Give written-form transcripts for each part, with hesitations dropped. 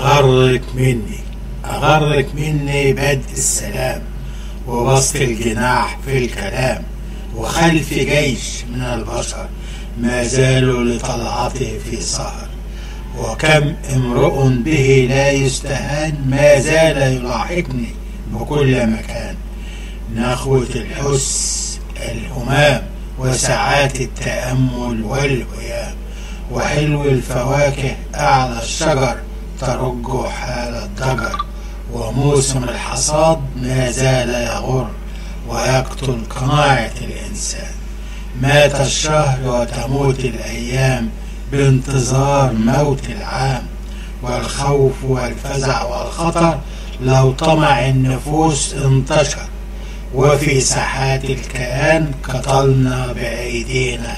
أغرك مني بدء السلام، وبسط الجناح في الكلام، وخلف جيش من البشر ما زالوا لطلعته في سهر، وكم امرؤ به لا يستهان ما زال يلاحقني بكل مكان. نخوة الحس الهمام وساعات التأمل والهيام، وحلو الفواكه أعلى الشجر ترج حال الضجر، وموسم الحصاد ما زال يغر ويقتل قناعة الإنسان. مات الشهر وتموت الأيام بانتظار موت العام، والخوف والفزع والخطر لو طمع النفوس انتشر، وفي ساحات الكيان قتلنا بأيدينا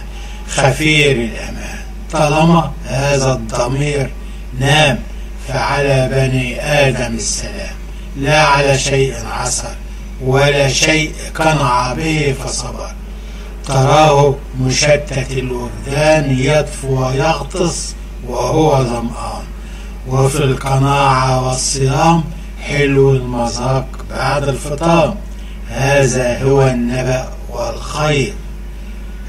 خفير الأمان. طالما هذا الضمير نام فعلى بني آدم السلام، لا على شيء عسر ولا شيء قنع به فصبر. تراه مشتت الوجدان يطفو ويغطس وهو ظمآن، وفي القناعة والصيام حلو المذاق بعد الفطام. هذا هو النبأ والخير،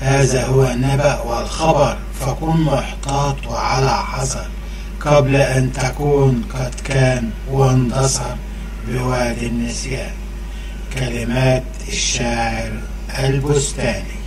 هذا هو النبأ والخبر، فكن محتاط وعلى حذر قبل أن تكون قد كان واندثر بوادي النسيان. كلمات الشاعر البستاني.